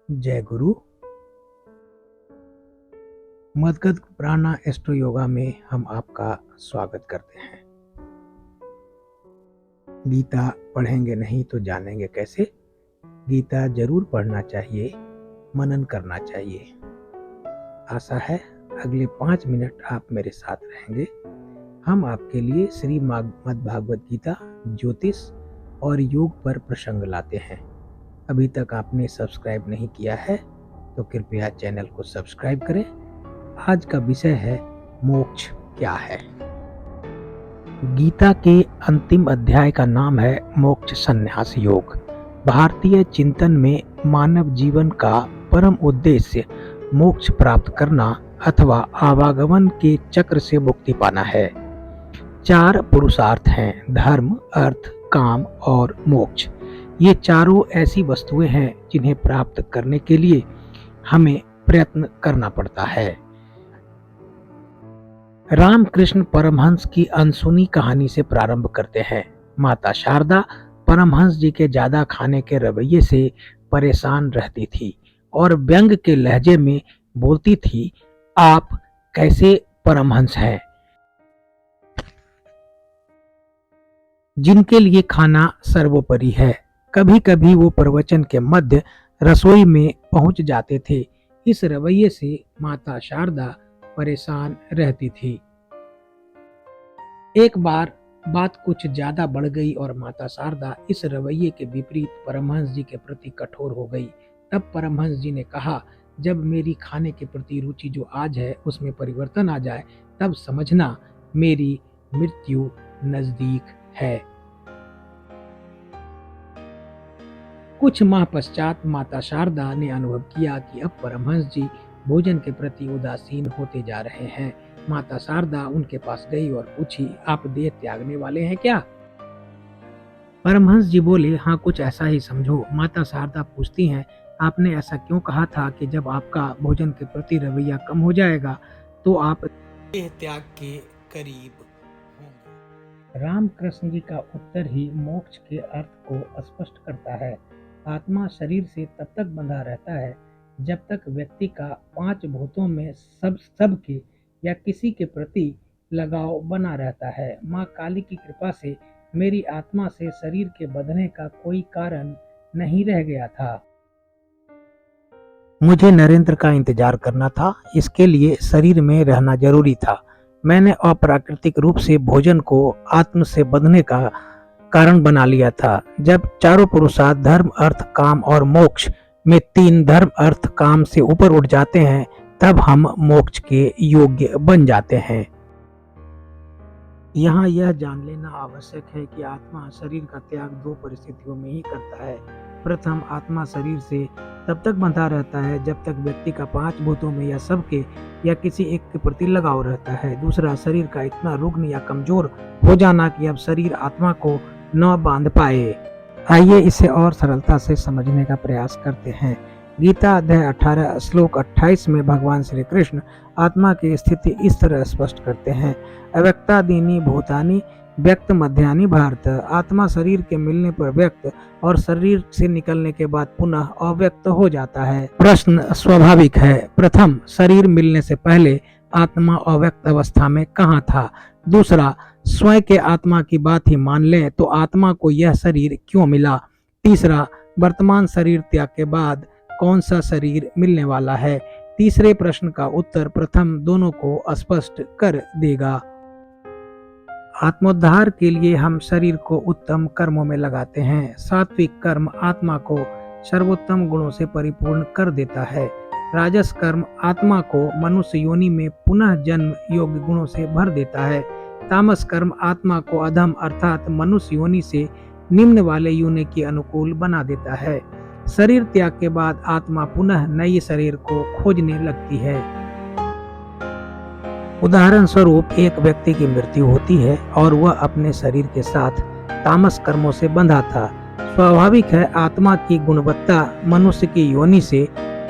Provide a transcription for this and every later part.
जय गुरु। मदगत प्राणा एस्ट्रो योगा में हम आपका स्वागत करते हैं। गीता पढ़ेंगे नहीं तो जानेंगे कैसे। गीता जरूर पढ़ना चाहिए, मनन करना चाहिए। आशा है अगले 5 मिनट आप मेरे साथ रहेंगे। हम आपके लिए श्री मद्भागवत गीता, ज्योतिष और योग पर प्रसंग लाते हैं। अभी तक आपने सब्सक्राइब नहीं किया है तो कृपया चैनल को सब्सक्राइब करें। आज का विषय है मोक्ष क्या है। गीता के अंतिम अध्याय का नाम है मोक्ष संन्यास योग। भारतीय चिंतन में मानव जीवन का परम उद्देश्य मोक्ष प्राप्त करना अथवा आवागमन के चक्र से मुक्ति पाना है। 4 पुरुषार्थ हैं: धर्म, अर्थ, काम और मोक्ष। ये चारों ऐसी वस्तुएं हैं जिन्हें प्राप्त करने के लिए हमें प्रयत्न करना पड़ता है। रामकृष्ण परमहंस की अनसुनी कहानी से प्रारंभ करते हैं। माता शारदा परमहंस जी के ज्यादा खाने के रवैये से परेशान रहती थी और व्यंग के लहजे में बोलती थी, आप कैसे परमहंस हैं जिनके लिए खाना सर्वोपरि है। कभी कभी वो प्रवचन के मध्य रसोई में पहुंच जाते थे। इस रवैये से माता शारदा परेशान रहती थी। एक बार बात कुछ ज्यादा बढ़ गई और माता शारदा इस रवैये के विपरीत परमहंस जी के प्रति कठोर हो गई। तब परमहंस जी ने कहा, जब मेरी खाने के प्रति रुचि जो आज है उसमें परिवर्तन आ जाए तब समझना मेरी मृत्यु नजदीक है। कुछ माह पश्चात माता शारदा ने अनुभव किया कि अब परमहंस जी भोजन के प्रति उदासीन होते जा रहे हैं। माता शारदा उनके पास गई और पूछी, आप देह त्यागने वाले हैं क्या? परमहंस जी बोले, हाँ, कुछ ऐसा ही समझो। माता शारदा पूछती हैं, आपने ऐसा क्यों कहा था कि जब आपका भोजन के प्रति रवैया कम हो जाएगा तो आप देह त्याग के करीब होंगे। रामकृष्ण जी का उत्तर ही मोक्ष के अर्थ को स्पष्ट करता है। आत्मा शरीर से तब तक बंधा रहता है जब तक व्यक्ति का 5 भूतों में सबके या किसी के प्रति लगाव बना रहता है। माँ काली की कृपा से मेरी आत्मा से शरीर के बंधने का कोई कारण नहीं रह गया था। मुझे नरेंद्र का इंतजार करना था, इसके लिए शरीर में रहना जरूरी था। मैंने अप्राकृतिक रूप से भोजन को आत्म से बंधने का कारण बना लिया था। जब चारों पुरुषार्थ धर्म, अर्थ, काम और मोक्ष में 3 धर्म, अर्थ, काम से ऊपर उठ जाते हैं तब हम मोक्ष के योग्य बन जाते हैं। यहाँ यह जान लेना आवश्यक है कि आत्मा शरीर का त्याग 2 परिस्थितियों में ही करता है। प्रथम, आत्मा शरीर से तब तक बंधा रहता है जब तक व्यक्ति का 5 भूतों में या सबके या किसी एक के प्रति लगाव रहता है। दूसरा, शरीर का इतना रुग्ण या कमजोर हो जाना कि अब शरीर आत्मा को न बांध पाए। आइए इसे और सरलता से समझने का प्रयास करते हैं। गीता अध्याय 18 श्लोक 28 में भगवान श्री कृष्ण आत्मा की स्थिति इस तरह स्पष्ट करते हैं, अव्यक्तादीनि भूतानि व्यक्त मध्यानि भारत। आत्मा शरीर के मिलने पर व्यक्त और शरीर से निकलने के बाद पुनः अव्यक्त हो जाता है। प्रश्न स्वाभाविक है, प्रथम, शरीर मिलने से पहले आत्मा अव्यक्त अवस्था में कहाँ था? दूसरा, स्वयं के आत्मा की बात ही मान लें तो आत्मा को यह शरीर क्यों मिला? तीसरा, वर्तमान शरीर त्याग के बाद कौन सा शरीर मिलने वाला है? तीसरे प्रश्न का उत्तर प्रथम दोनों को स्पष्ट कर देगा। आत्मोद्धार के लिए हम शरीर को उत्तम कर्मों में लगाते हैं। सात्विक कर्म आत्मा को सर्वोत्तम गुणों से परिपूर्ण कर देता है। राजस कर्म आत्मा को मनुष्य योनि में पुनः जन्म योग्य गुणों से भर देता है। तामस कर्म आत्मा को अधम अर्थात मनुष्य योनि से निम्न वाले योनि के अनुकूल बना देता है। शरीर त्याग के बाद आत्मा पुनः नए शरीर को खोजने लगती है। उदाहरण स्वरूप, एक व्यक्ति की मृत्यु होती है और वह अपने शरीर के साथ तामस कर्मों से बंधा था। स्वाभाविक है, आत्मा की गुणवत्ता मनुष्य की योनि से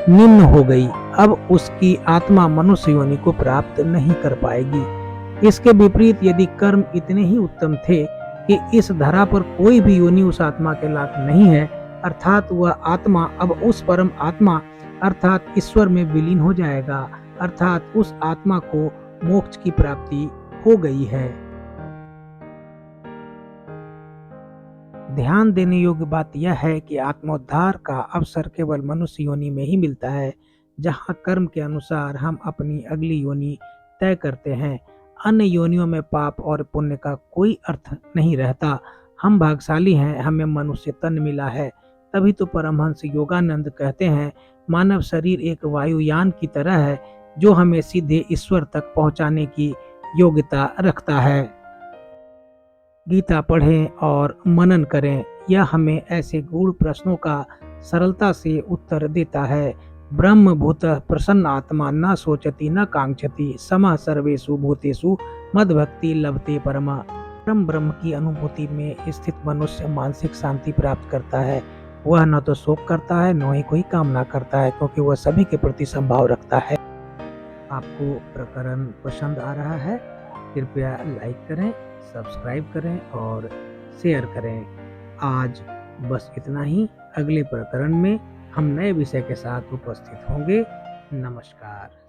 निम्न हो गई। अब उसकी आत्मा मनुष्य योनि को प्राप्त नहीं कर पाएगी। इसके विपरीत, यदि कर्म इतने ही उत्तम थे कि इस धरा पर कोई भी योनि उस आत्मा के लायक नहीं है, अर्थात वह आत्मा अब उस परम आत्मा अर्थात ईश्वर में विलीन हो जाएगा, अर्थात उस आत्मा को मोक्ष की प्राप्ति हो गई है। ध्यान देने योग्य बात यह है कि आत्मोद्धार का अवसर केवल मनुष्य योनि में ही मिलता है, जहाँ कर्म के अनुसार हम अपनी अगली योनि तय करते हैं। अन्य योनियों में पाप और पुण्य का कोई अर्थ नहीं रहता। हम भाग्यशाली हैं, हमें मनुष्य तन मिला है। तभी तो परमहंस योगानंद कहते हैं, मानव शरीर एक वायुयान की तरह है जो हमें सीधे ईश्वर तक पहुंचाने की योग्यता रखता है। गीता पढ़ें और मनन करें, यह हमें ऐसे गूढ़ प्रश्नों का सरलता से उत्तर देता है। ब्रह्म भूत प्रसन्न आत्मा न सोचती न कांक्षति समः सर्वेषु भूतेषु मद्भक्ति लभते परमा। परम ब्रह्म की अनुभूति में स्थित मनुष्य मानसिक शांति प्राप्त करता है। वह न तो शोक करता है न ही कोई कामना करता है, क्योंकि वह सभी के प्रति संभाव रखता है। आपको प्रकरण पसंद आ रहा है? कृपया लाइक करें, सब्सक्राइब करें और शेयर करें। आज बस इतना ही। अगले प्रकरण में हम नए विषय के साथ उपस्थित होंगे। नमस्कार।